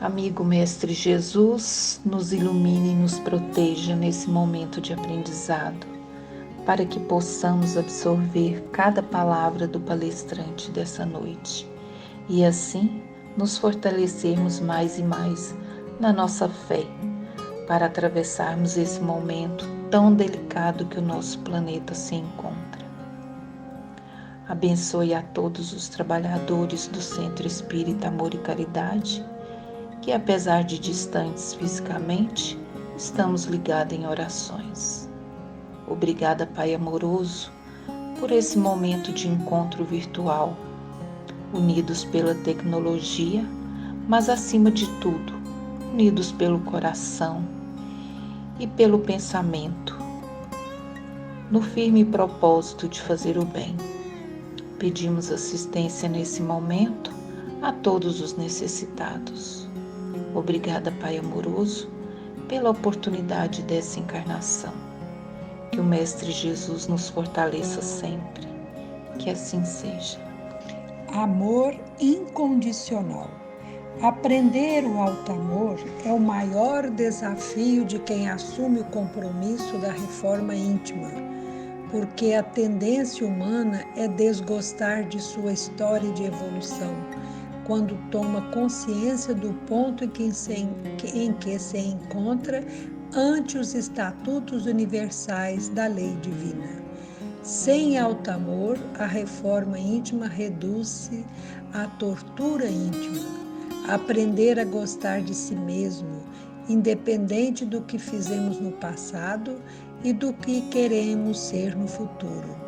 Amigo Mestre Jesus, nos ilumine e nos proteja nesse momento de aprendizado, para que possamos absorver cada palavra do palestrante dessa noite e assim nos fortalecermos mais e mais na nossa fé, para atravessarmos esse momento tão delicado que o nosso planeta se encontra. Abençoe a todos os trabalhadores do Centro Espírita Amor e Caridade, que apesar de distantes fisicamente, estamos ligados em orações. Obrigada, Pai amoroso, por esse momento de encontro virtual, unidos pela tecnologia, mas acima de tudo, unidos pelo coração e pelo pensamento, no firme propósito de fazer o bem. Pedimos assistência nesse momento a todos os necessitados. Obrigada, Pai amoroso, pela oportunidade dessa encarnação. Que o Mestre Jesus nos fortaleça sempre. Que assim seja. Amor incondicional. Aprender o alto amor é o maior desafio de quem assume o compromisso da reforma íntima, porque a tendência humana é desgostar de sua história de evolução, quando toma consciência do ponto em que se encontra ante os estatutos universais da lei divina. Sem alto amor, a reforma íntima reduz-se à tortura íntima. Aprender a gostar de si mesmo, independente do que fizemos no passado e do que queremos ser no futuro.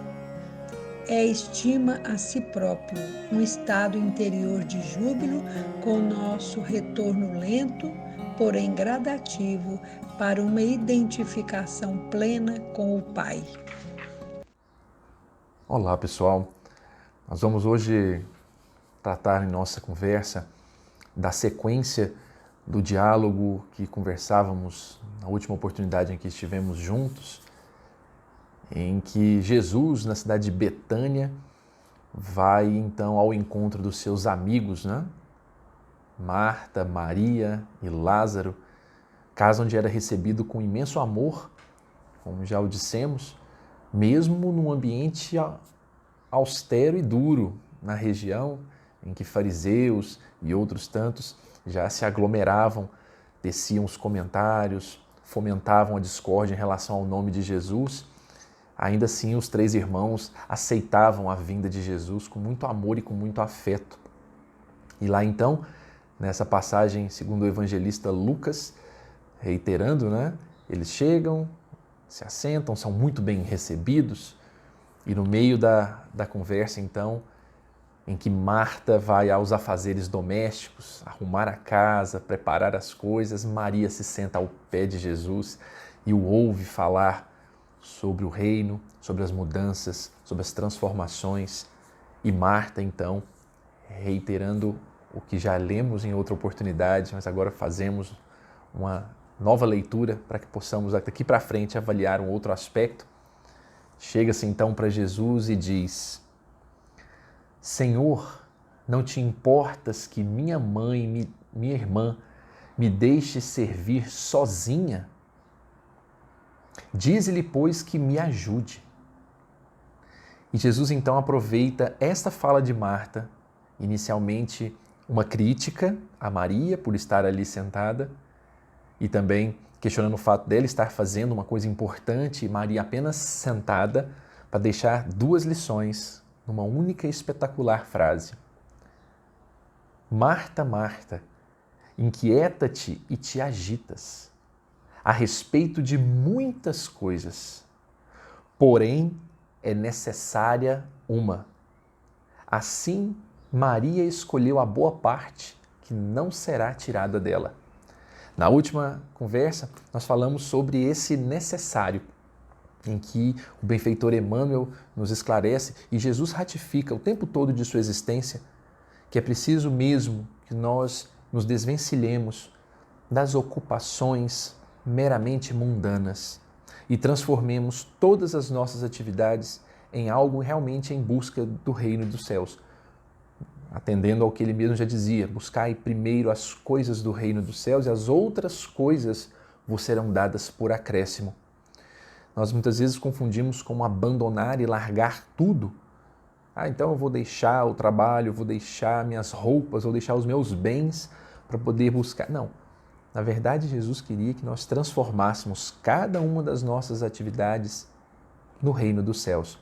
É estima a si próprio, um estado interior de júbilo com nosso retorno lento, porém gradativo, para uma identificação plena com o Pai. Olá pessoal, nós vamos hoje tratar em nossa conversa da sequência do diálogo que conversávamos na última oportunidade em que estivemos juntos, em que Jesus, na cidade de Betânia, vai então ao encontro dos seus amigos, né? Marta, Maria e Lázaro, casa onde era recebido com imenso amor, como já o dissemos, mesmo num ambiente austero e duro, na região em que fariseus e outros tantos já se aglomeravam, teciam os comentários, fomentavam a discórdia em relação ao nome de Jesus. Ainda assim, os três irmãos aceitavam a vinda de Jesus com muito amor e com muito afeto. E lá então, nessa passagem, segundo o evangelista Lucas, reiterando, né? Eles chegam, se assentam, são muito bem recebidos, e no meio da conversa, então, em que Marta vai aos afazeres domésticos, arrumar a casa, preparar as coisas, Maria se senta ao pé de Jesus e o ouve falar sobre o reino, sobre as mudanças, sobre as transformações. E Marta, então, reiterando o que já lemos em outra oportunidade, mas agora fazemos uma nova leitura para que possamos daqui para frente avaliar um outro aspecto. Chega-se então para Jesus e diz: Senhor, não te importas que minha mãe, minha irmã, me deixe servir sozinha? Dize-lhe, pois, que me ajude. E Jesus então aproveita esta fala de Marta, inicialmente uma crítica a Maria por estar ali sentada, e também questionando o fato dela estar fazendo uma coisa importante e Maria apenas sentada, para deixar duas lições numa única e espetacular frase. Marta, Marta, inquieta-te e te agitas a respeito de muitas coisas, porém é necessária uma. Assim, Maria escolheu a boa parte, que não será tirada dela. Na última conversa, nós falamos sobre esse necessário, em que o benfeitor Emmanuel nos esclarece e Jesus ratifica o tempo todo de sua existência que é preciso mesmo que nós nos desvencilhemos das ocupações meramente mundanas e transformemos todas as nossas atividades em algo realmente em busca do reino dos céus. atendendo ao que ele mesmo já dizia: buscai primeiro as coisas do reino dos céus e as outras coisas vos serão dadas por acréscimo. Nós muitas vezes confundimos com abandonar e largar tudo. Então eu vou deixar o trabalho, vou deixar minhas roupas, vou deixar os meus bens para poder buscar. Não. Na verdade, Jesus queria que nós transformássemos cada uma das nossas atividades no reino dos céus.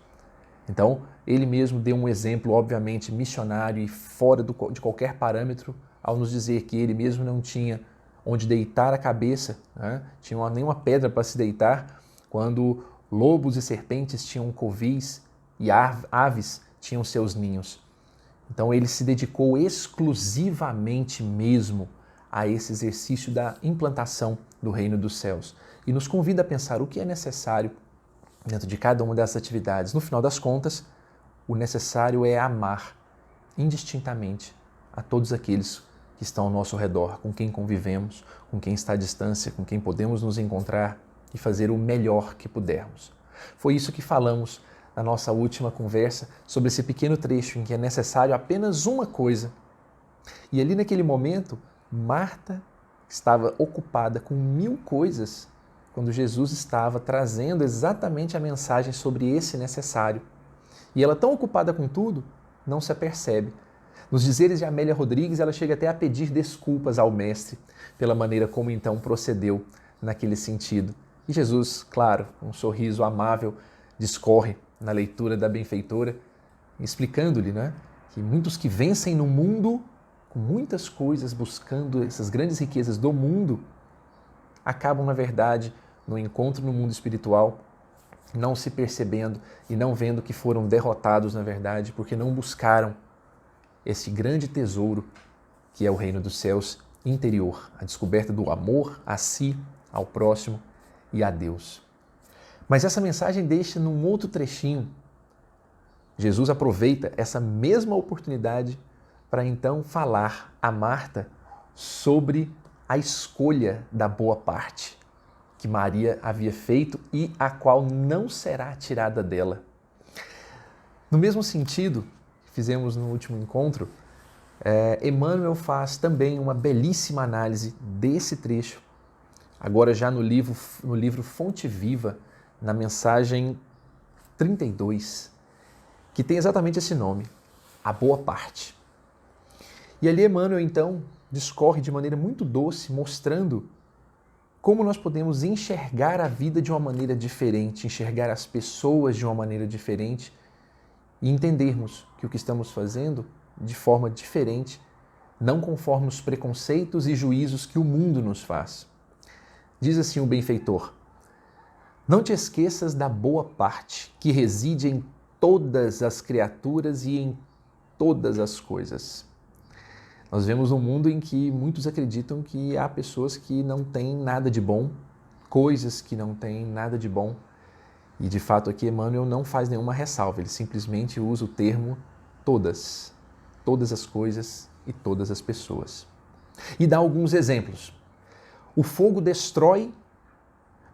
Então, ele mesmo deu um exemplo, obviamente, missionário e fora de qualquer parâmetro, ao nos dizer que ele mesmo não tinha onde deitar a cabeça, né? Tinha nenhuma pedra para se deitar, quando lobos e serpentes tinham covis e aves tinham seus ninhos. Então, ele se dedicou exclusivamente mesmo a esse exercício da implantação do reino dos céus. E nos convida a pensar o que é necessário dentro de cada uma dessas atividades. No final das contas, o necessário é amar indistintamente a todos aqueles que estão ao nosso redor, com quem convivemos, com quem está à distância, com quem podemos nos encontrar e fazer o melhor que pudermos. Foi isso que falamos na nossa última conversa sobre esse pequeno trecho em que é necessário apenas uma coisa. E ali naquele momento, Marta estava ocupada com 1000 coisas quando Jesus estava trazendo exatamente a mensagem sobre esse necessário. E ela, tão ocupada com tudo, não se apercebe. Nos dizeres de Amélia Rodrigues, ela chega até a pedir desculpas ao mestre pela maneira como então procedeu naquele sentido. E Jesus, claro, com um sorriso amável, discorre na leitura da benfeitora, explicando-lhe, né, que muitos que vencem no mundo com muitas coisas, buscando essas grandes riquezas do mundo, acabam, na verdade, no encontro no mundo espiritual, não se percebendo e não vendo que foram derrotados, na verdade, porque não buscaram esse grande tesouro que é o reino dos céus interior, a descoberta do amor a si, ao próximo e a Deus. Mas essa mensagem deixa num outro trechinho. Jesus aproveita essa mesma oportunidade para então falar a Marta sobre a escolha da boa parte que Maria havia feito e a qual não será tirada dela. No mesmo sentido que fizemos no último encontro, Emmanuel faz também uma belíssima análise desse trecho, agora já no livro Fonte Viva, na mensagem 32, que tem exatamente esse nome, a boa parte. E ali Emmanuel, então, discorre de maneira muito doce, mostrando como nós podemos enxergar a vida de uma maneira diferente, enxergar as pessoas de uma maneira diferente e entendermos que o que estamos fazendo de forma diferente, não conforme os preconceitos e juízos que o mundo nos faz. Diz assim o benfeitor: não te esqueças da boa parte que reside em todas as criaturas e em todas as coisas. Nós vemos um mundo em que muitos acreditam que há pessoas que não têm nada de bom, coisas que não têm nada de bom. E de fato aqui Emmanuel não faz nenhuma ressalva, ele simplesmente usa o termo todas as coisas e todas as pessoas. E dá alguns exemplos. O fogo destrói,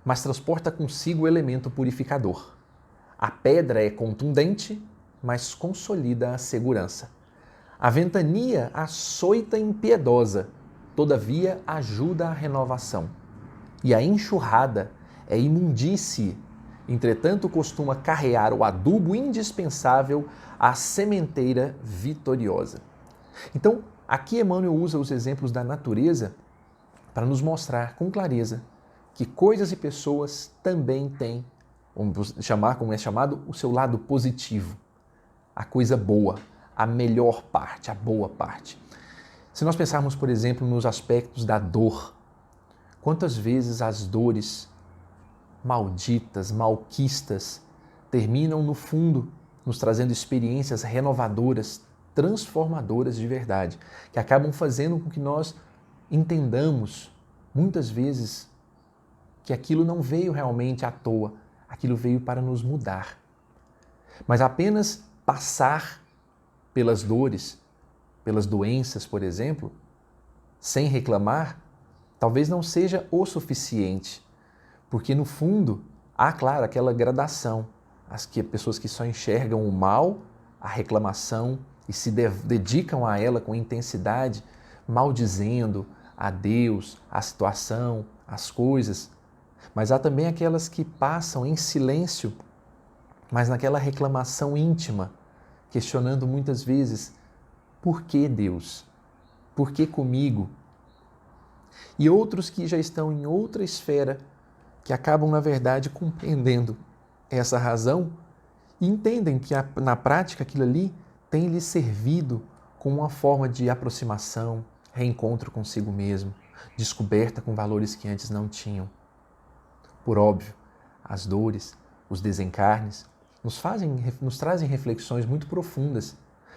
mas transporta consigo o elemento purificador. A pedra é contundente, mas consolida a segurança. A ventania açoita impiedosa, todavia ajuda a renovação. E a enxurrada é imundície, entretanto costuma carrear o adubo indispensável à sementeira vitoriosa. Então, aqui Emmanuel usa os exemplos da natureza para nos mostrar com clareza que coisas e pessoas também têm, vamos chamar, como é chamado, o seu lado positivo, a coisa boa, a melhor parte, a boa parte. Se nós pensarmos, por exemplo, nos aspectos da dor, quantas vezes as dores malditas, malquistas, terminam no fundo nos trazendo experiências renovadoras, transformadoras de verdade, que acabam fazendo com que nós entendamos, muitas vezes, que aquilo não veio realmente à toa, aquilo veio para nos mudar. Mas apenas passar pelas dores, pelas doenças, por exemplo, sem reclamar, talvez não seja o suficiente, porque no fundo há, claro, aquela gradação, pessoas que só enxergam o mal, a reclamação, e se dedicam a ela com intensidade, maldizendo a Deus, a situação, as coisas. Mas há também aquelas que passam em silêncio, mas naquela reclamação íntima, questionando muitas vezes: por que Deus? Por que comigo? E outros que já estão em outra esfera, que acabam, na verdade, compreendendo essa razão e entendem que na prática aquilo ali tem lhes servido como uma forma de aproximação, reencontro consigo mesmo, descoberta com valores que antes não tinham. Por óbvio, as dores, os desencarnes nos trazem reflexões muito profundas,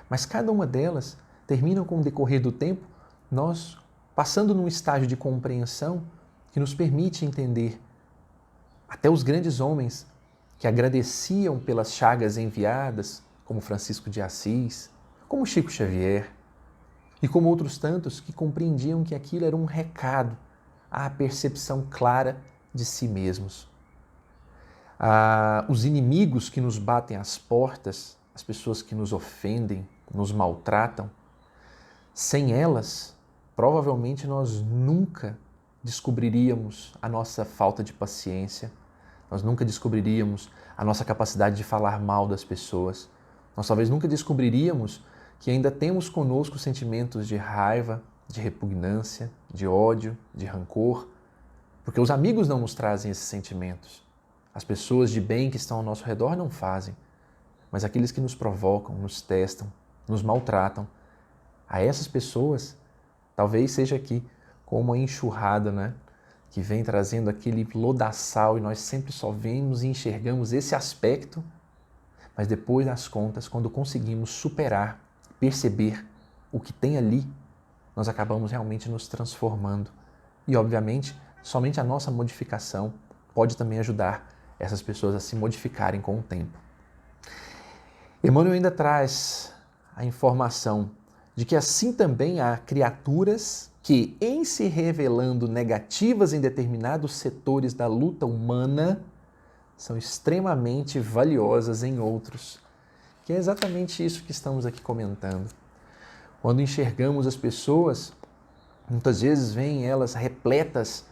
mas cada uma delas terminam com o decorrer do tempo nós passando num estágio de compreensão que nos permite entender até os grandes homens que agradeciam pelas chagas enviadas, como Francisco de Assis, como Chico Xavier, e como outros tantos que compreendiam que aquilo era um recado à percepção clara de si mesmos. Os inimigos que nos batem às portas, as pessoas que nos ofendem, nos maltratam, sem elas, provavelmente nós nunca descobriríamos a nossa falta de paciência, nós nunca descobriríamos a nossa capacidade de falar mal das pessoas, nós talvez nunca descobriríamos que ainda temos conosco sentimentos de raiva, de repugnância, de ódio, de rancor, porque os amigos não nos trazem esses sentimentos. As pessoas de bem que estão ao nosso redor não fazem, mas aqueles que nos provocam, nos testam, nos maltratam, a essas pessoas, talvez seja aqui como uma enxurrada, né? Que vem trazendo aquele lodaçal e nós sempre só vemos e enxergamos esse aspecto, mas depois das contas, quando conseguimos superar, perceber o que tem ali, nós acabamos realmente nos transformando. E, obviamente, somente a nossa modificação pode também ajudar essas pessoas a se modificarem com o tempo. Emmanuel ainda traz a informação de que assim também há criaturas que, em se revelando negativas em determinados setores da luta humana, são extremamente valiosas em outros, que é exatamente isso que estamos aqui comentando. Quando enxergamos as pessoas, muitas vezes vêm elas repletas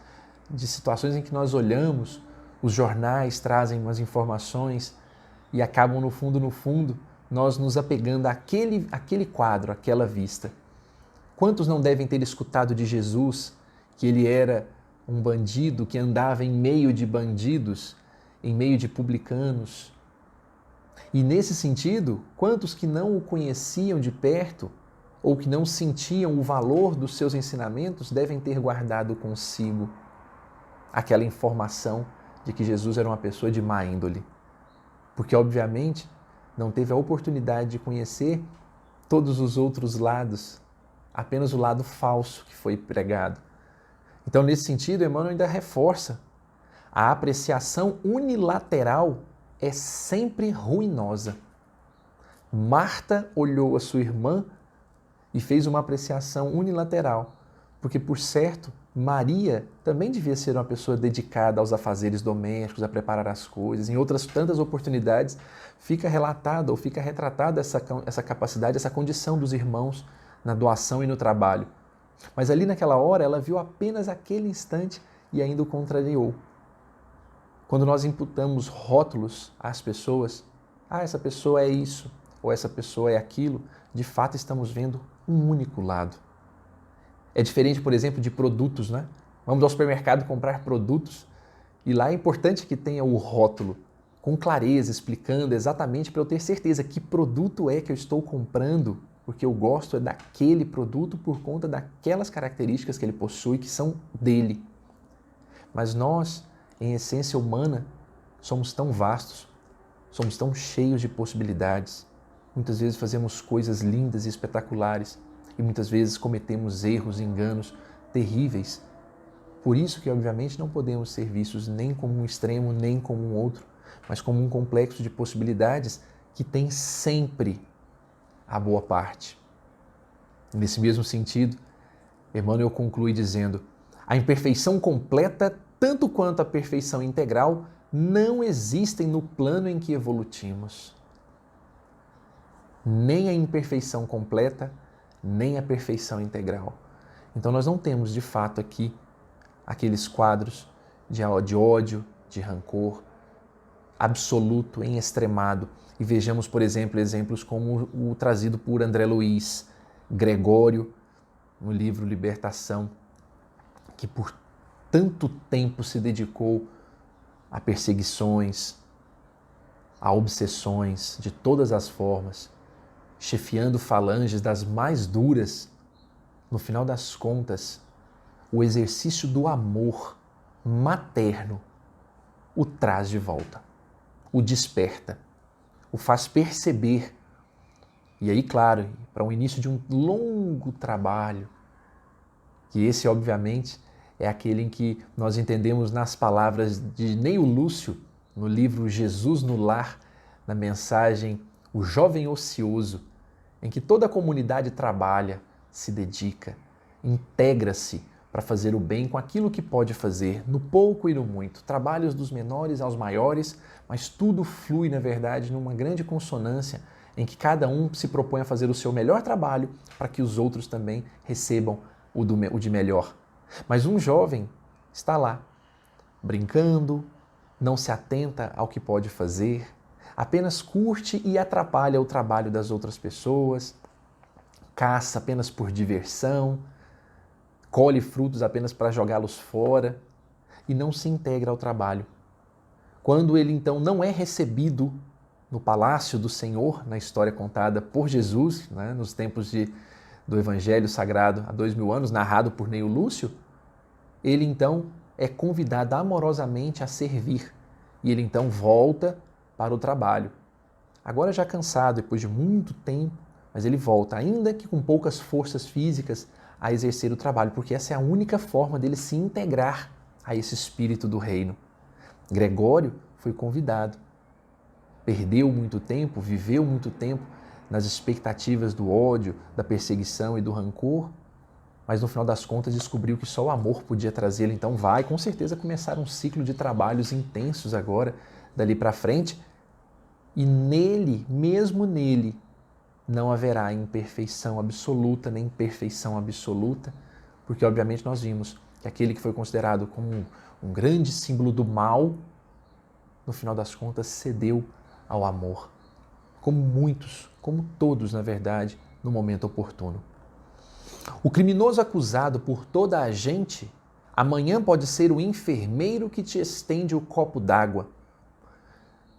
de situações em que nós olhamos, os jornais trazem umas informações e acabam no fundo, nós nos apegando àquele quadro, àquela vista. Quantos não devem ter escutado de Jesus que ele era um bandido que andava em meio de bandidos, em meio de publicanos? E nesse sentido, quantos que não o conheciam de perto ou que não sentiam o valor dos seus ensinamentos devem ter guardado consigo aquela informação de que Jesus era uma pessoa de má índole? Porque, obviamente, não teve a oportunidade de conhecer todos os outros lados, apenas o lado falso que foi pregado. Então, nesse sentido, Emmanuel ainda reforça: a apreciação unilateral é sempre ruinosa. Marta olhou a sua irmã e fez uma apreciação unilateral, porque, por certo, Maria também devia ser uma pessoa dedicada aos afazeres domésticos, a preparar as coisas. Em outras tantas oportunidades, fica relatada ou fica retratada essa capacidade, essa condição dos irmãos na doação e no trabalho. Mas ali naquela hora, ela viu apenas aquele instante e ainda o contrariou. Quando nós imputamos rótulos às pessoas, essa pessoa é isso, ou essa pessoa é aquilo, de fato estamos vendo um único lado. É diferente, por exemplo, de produtos, né? Vamos ao supermercado comprar produtos e lá é importante que tenha o rótulo com clareza, explicando exatamente para eu ter certeza que produto é que eu estou comprando, porque eu gosto daquele produto por conta daquelas características que ele possui, que são dele. Mas nós, em essência humana, somos tão vastos, somos tão cheios de possibilidades. Muitas vezes fazemos coisas lindas e espetaculares e muitas vezes cometemos erros, enganos terríveis. Por isso que, obviamente, não podemos ser vistos nem como um extremo, nem como um outro, mas como um complexo de possibilidades que tem sempre a boa parte. Nesse mesmo sentido, Emmanuel conclui dizendo: a imperfeição completa, tanto quanto a perfeição integral, não existem no plano em que evolutimos. nem a imperfeição completa, nem a perfeição integral. Então nós não temos, de fato, aqui aqueles quadros de ódio, de rancor, absoluto, em extremado. E vejamos, por exemplo, exemplos como o trazido por André Luiz, Gregório, no livro Libertação, que por tanto tempo se dedicou a perseguições, a obsessões de todas as formas, chefiando falanges das mais duras. No final das contas, o exercício do amor materno o traz de volta, o desperta, o faz perceber. E aí, claro, para o início de um longo trabalho, que esse, obviamente, é aquele em que nós entendemos nas palavras de Neio Lúcio, no livro Jesus no Lar, na mensagem O Jovem Ocioso, em que toda a comunidade trabalha, se dedica, integra-se para fazer o bem com aquilo que pode fazer, no pouco e no muito. Trabalhos dos menores aos maiores, mas tudo flui, na verdade, numa grande consonância em que cada um se propõe a fazer o seu melhor trabalho para que os outros também recebam o de melhor. Mas um jovem está lá, brincando, não se atenta ao que pode fazer, apenas curte e atrapalha o trabalho das outras pessoas, caça apenas por diversão, colhe frutos apenas para jogá-los fora e não se integra ao trabalho. Quando ele então não é recebido no palácio do Senhor, na história contada por Jesus, né, nos tempos do Evangelho Sagrado há 2000 anos, narrado por Neio Lúcio, ele então é convidado amorosamente a servir e ele então volta para o trabalho. Agora já cansado, depois de muito tempo, mas ele volta, ainda que com poucas forças físicas, a exercer o trabalho, porque essa é a única forma dele se integrar a esse espírito do reino. Gregório foi convidado, perdeu muito tempo, viveu muito tempo nas expectativas do ódio, da perseguição e do rancor, mas no final das contas descobriu que só o amor podia trazê-lo. Então vai com certeza começar um ciclo de trabalhos intensos agora, dali para frente, e nele, mesmo nele, não haverá imperfeição absoluta nem perfeição absoluta, porque obviamente nós vimos que aquele que foi considerado como um grande símbolo do mal, no final das contas cedeu ao amor, como muitos, como todos na verdade, no momento oportuno. O criminoso acusado por toda a gente, amanhã pode ser o enfermeiro que te estende o copo d'água.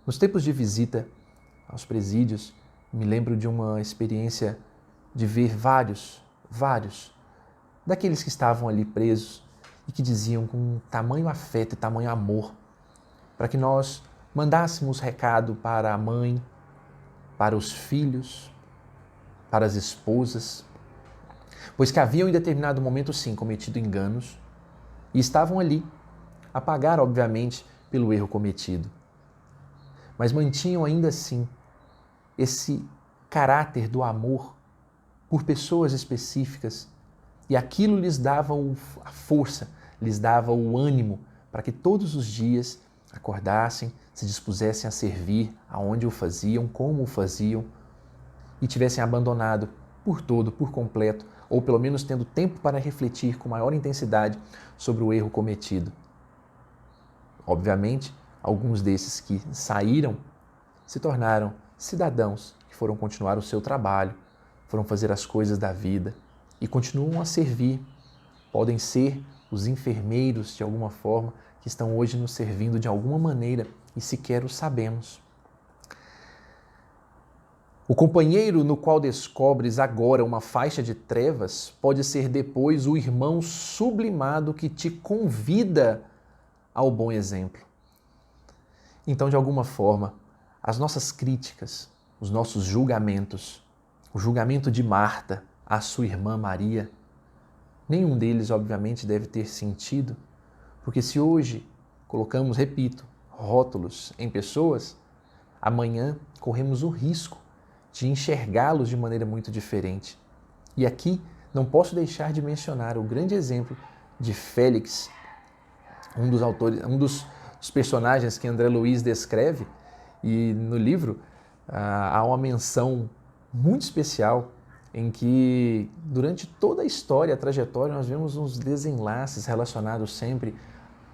Nos tempos de visita aos presídios, me lembro de uma experiência de ver vários daqueles que estavam ali presos e que diziam com tamanho afeto e tamanho amor para que nós mandássemos recado para a mãe, para os filhos, para as esposas, pois que haviam em determinado momento, sim, cometido enganos e estavam ali a pagar, obviamente, pelo erro cometido. Mas mantinham ainda assim esse caráter do amor por pessoas específicas e aquilo lhes dava a força, lhes dava o ânimo para que todos os dias acordassem, se dispusessem a servir aonde o faziam, como o faziam e tivessem abandonado por todo, por completo, ou pelo menos tendo tempo para refletir com maior intensidade sobre o erro cometido. Obviamente, alguns desses que saíram se tornaram cidadãos que foram continuar o seu trabalho, foram fazer as coisas da vida e continuam a servir. Podem ser os enfermeiros, de alguma forma, que estão hoje nos servindo de alguma maneira e sequer o sabemos. O companheiro no qual descobres agora uma faixa de trevas pode ser depois o irmão sublimado que te convida ao bom exemplo. Então, de alguma forma, as nossas críticas, os nossos julgamentos, o julgamento de Marta à sua irmã Maria, nenhum deles, obviamente, deve ter sentido, porque se hoje colocamos, repito, rótulos em pessoas, amanhã corremos o risco de enxergá-los de maneira muito diferente. E aqui não posso deixar de mencionar o grande exemplo de Félix, um dos personagens que André Luiz descreve, e no livro há uma menção muito especial em que durante toda a história, a trajetória, nós vemos uns desenlaces relacionados sempre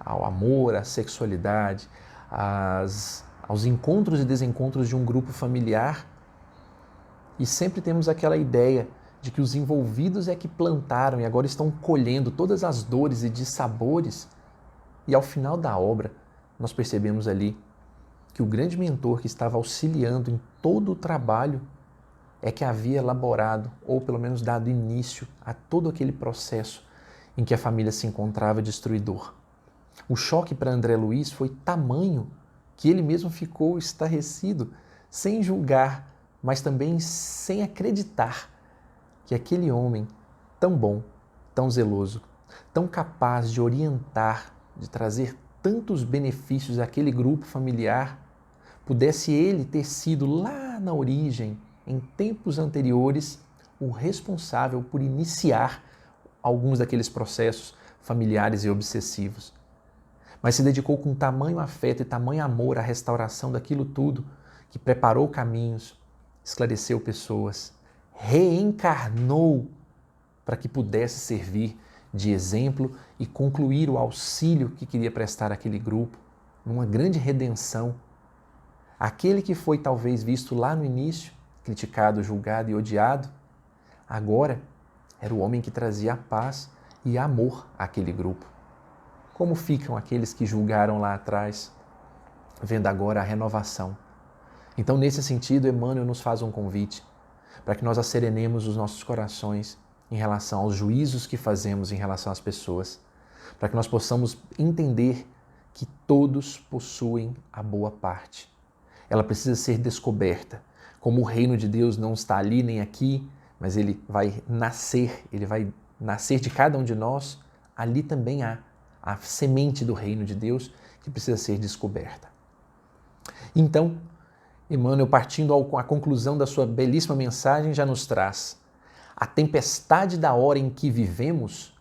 ao amor, à sexualidade, aos encontros e desencontros de um grupo familiar, e sempre temos aquela ideia de que os envolvidos é que plantaram e agora estão colhendo todas as dores e dissabores, e ao final da obra nós percebemos ali que o grande mentor que estava auxiliando em todo o trabalho é que havia elaborado, ou pelo menos dado início a todo aquele processo em que a família se encontrava destruidor. O choque para André Luiz foi tamanho que ele mesmo ficou estarrecido, sem julgar, mas também sem acreditar que aquele homem tão bom, tão zeloso, tão capaz de orientar, de trazer tantos benefícios àquele grupo familiar, pudesse ele ter sido lá na origem, em tempos anteriores, o responsável por iniciar alguns daqueles processos familiares e obsessivos. Mas se dedicou com tamanho afeto e tamanho amor à restauração daquilo tudo, que preparou caminhos, esclareceu pessoas, reencarnou para que pudesse servir de exemplo e concluir o auxílio que queria prestar àquele grupo, numa grande redenção. Aquele que foi talvez visto lá no início, criticado, julgado e odiado, agora era o homem que trazia a paz e amor àquele grupo. Como ficam aqueles que julgaram lá atrás, vendo agora a renovação? Então, nesse sentido, Emmanuel nos faz um convite para que nós asserenemos os nossos corações em relação aos juízos que fazemos em relação às pessoas, para que nós possamos entender que todos possuem a boa parte. Ela precisa ser descoberta. Como o reino de Deus não está ali nem aqui, mas ele vai nascer de cada um de nós, ali também há a semente do reino de Deus que precisa ser descoberta. Então, Emmanuel, partindo à conclusão da sua belíssima mensagem, já nos traz: a tempestade da hora em que vivemos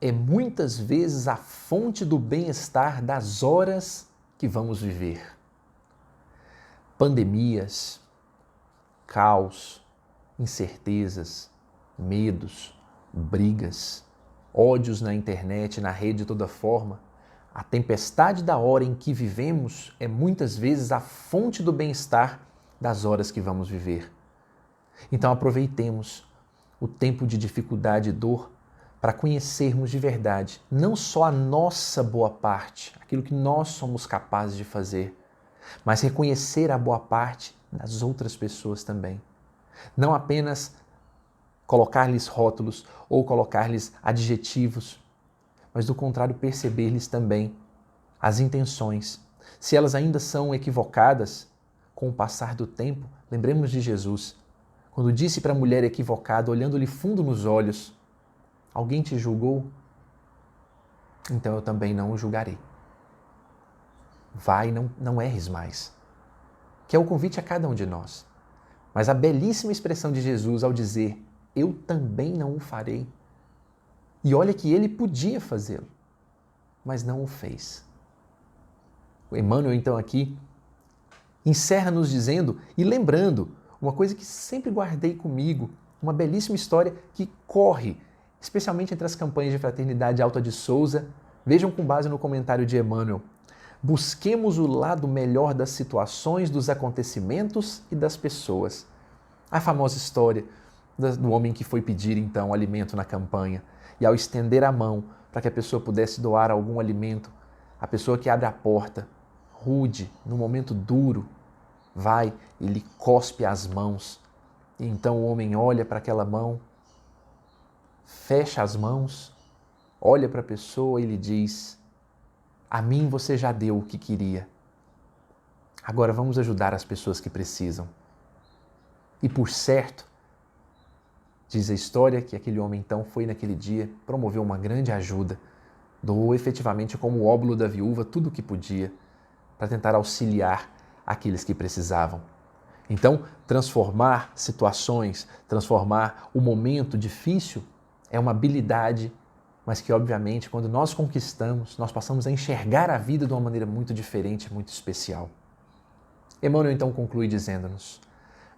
é muitas vezes a fonte do bem-estar das horas que vamos viver. Pandemias, caos, incertezas, medos, brigas, ódios na internet, na rede de toda forma, a tempestade da hora em que vivemos é muitas vezes a fonte do bem-estar das horas que vamos viver. Então aproveitemos o tempo de dificuldade e dor para conhecermos de verdade não só a nossa boa parte, aquilo que nós somos capazes de fazer, mas reconhecer a boa parte das outras pessoas também. Não apenas colocar-lhes rótulos ou colocar-lhes adjetivos, mas do contrário perceber-lhes também as intenções. Se elas ainda são equivocadas, com o passar do tempo, lembremos de Jesus, quando disse para a mulher equivocada, olhando-lhe fundo nos olhos: alguém te julgou? Então eu também não o julgarei. Vai, não erres mais. Que é o convite a cada um de nós. Mas a belíssima expressão de Jesus ao dizer: eu também não o farei. E olha que ele podia fazê-lo, mas não o fez. O Emmanuel, então, aqui encerra nos dizendo e lembrando uma coisa que sempre guardei comigo, uma belíssima história que corre, especialmente entre as campanhas de Fraternidade Alta de Souza. Vejam com base no comentário de Emmanuel: busquemos o lado melhor das situações, dos acontecimentos e das pessoas. A famosa história do homem que foi pedir, então, alimento na campanha, e ao estender a mão para que a pessoa pudesse doar algum alimento, a pessoa que abre a porta, rude, num momento duro, vai e lhe cospe as mãos. E então o homem olha para aquela mão, fecha as mãos, olha para a pessoa e lhe diz: a mim você já deu o que queria. Agora vamos ajudar as pessoas que precisam. E por certo, diz a história que aquele homem então foi naquele dia, promoveu uma grande ajuda, doou efetivamente como óbolo da viúva tudo o que podia para tentar auxiliar aqueles que precisavam. Então, transformar situações, transformar o momento difícil é uma habilidade, mas que obviamente quando nós conquistamos, nós passamos a enxergar a vida de uma maneira muito diferente, muito especial. Emmanuel então conclui dizendo-nos: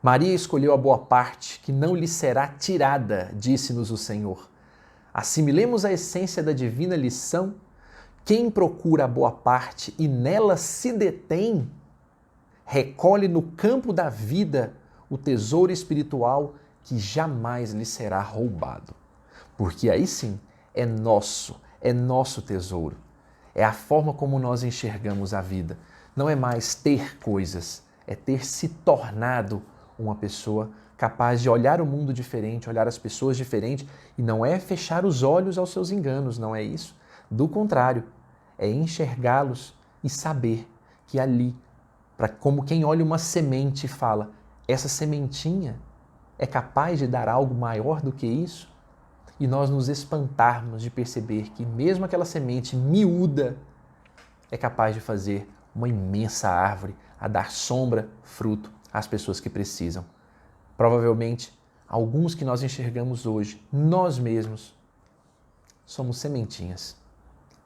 Maria escolheu a boa parte, que não lhe será tirada, disse-nos o Senhor. Assimilemos a essência da divina lição. Quem procura a boa parte e nela se detém, recolhe no campo da vida o tesouro espiritual que jamais lhe será roubado. Porque aí sim é nosso tesouro. É a forma como nós enxergamos a vida. Não é mais ter coisas, é ter se tornado uma pessoa capaz de olhar o mundo diferente, olhar as pessoas diferente, e não é fechar os olhos aos seus enganos, não é isso. Do contrário, é enxergá-los e saber que ali, como quem olha uma semente e fala, essa sementinha é capaz de dar algo maior do que isso, e nós nos espantarmos de perceber que mesmo aquela semente miúda é capaz de fazer uma imensa árvore, a dar sombra, fruto às pessoas que precisam. Provavelmente, alguns que nós enxergamos hoje, nós mesmos, somos sementinhas.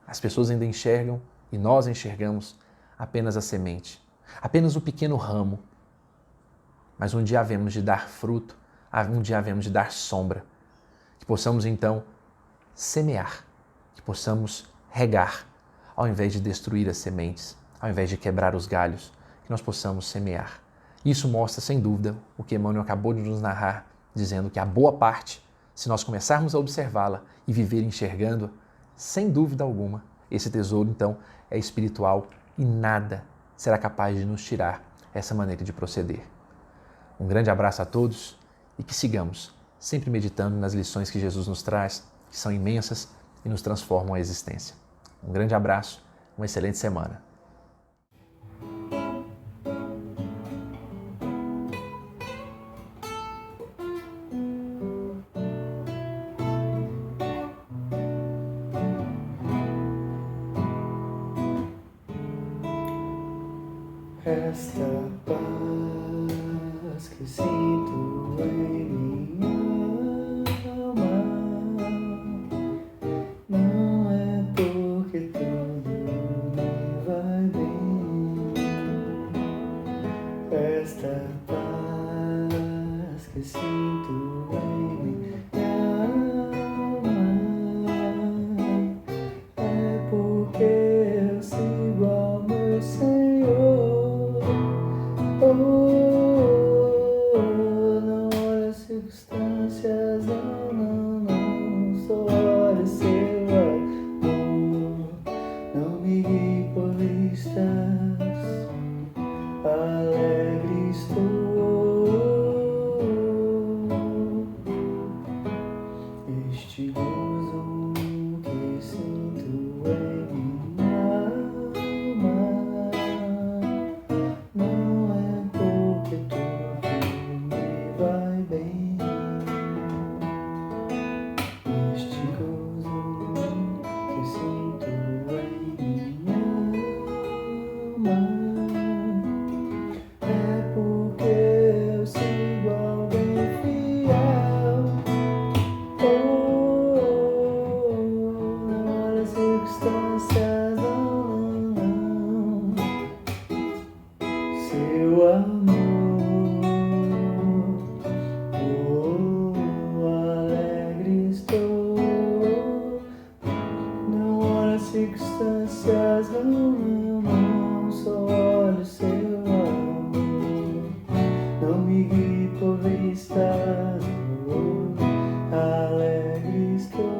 As pessoas ainda enxergam e nós enxergamos apenas a semente, apenas o pequeno ramo. Mas um dia havemos de dar fruto, um dia havemos de dar sombra. Que possamos então semear, que possamos regar, ao invés de destruir as sementes, ao invés de quebrar os galhos, que nós possamos semear. Isso mostra, sem dúvida, o que Emmanuel acabou de nos narrar, dizendo que a boa parte, se nós começarmos a observá-la e viver enxergando, sem dúvida alguma, esse tesouro, então, é espiritual e nada será capaz de nos tirar essa maneira de proceder. Um grande abraço a todos e que sigamos sempre meditando nas lições que Jesus nos traz, que são imensas e nos transformam a existência. Um grande abraço, uma excelente semana. Esta paz que sinto em minha alma não é porque tudo me vai bem. Esta paz que sinto em minha alma é porque eu sigo ao meu Senhor. Não olha as circunstâncias, não, só olha seu amor. Não me guie por vistas, alegre estou. Este gozo que sinto em minha alma não é porque tudo me vai bem. Este gozo que sinto em minha alma é porque eu sigo alguém fiel. Não olha as circunstâncias, não. Seu amor, alegre estou. Não olha as circunstâncias, não, só olha o seu amor. Não me guie por vistas, alegre estou.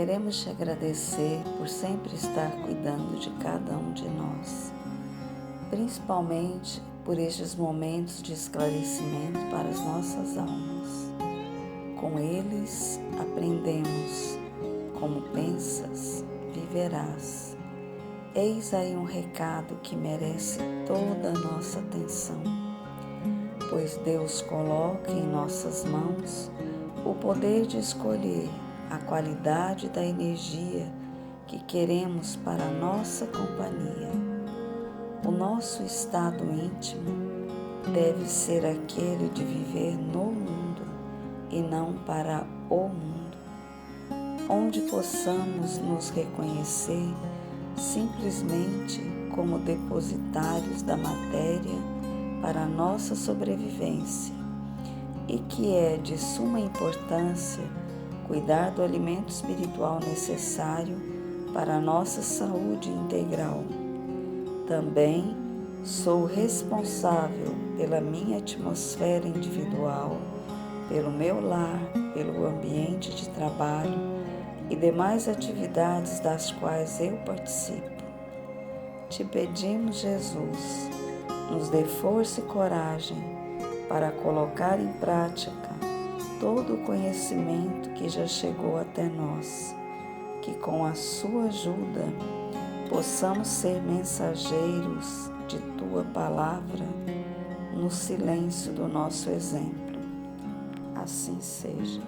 queremos te agradecer por sempre estar cuidando de cada um de nós, principalmente por estes momentos de esclarecimento para as nossas almas. Com eles aprendemos: como pensas, viverás. Eis aí um recado que merece toda a nossa atenção, pois Deus coloca em nossas mãos o poder de escolher a qualidade da energia que queremos para a nossa companhia. O nosso estado íntimo deve ser aquele de viver no mundo e não para o mundo, onde possamos nos reconhecer simplesmente como depositários da matéria para a nossa sobrevivência, e que é de suma importância cuidar do alimento espiritual necessário para a nossa saúde integral. Também sou responsável pela minha atmosfera individual, pelo meu lar, pelo ambiente de trabalho e demais atividades das quais eu participo. Te pedimos, Jesus, nos dê força e coragem para colocar em prática todo o conhecimento que já chegou até nós, que com a sua ajuda possamos ser mensageiros de tua palavra no silêncio do nosso exemplo. Assim seja.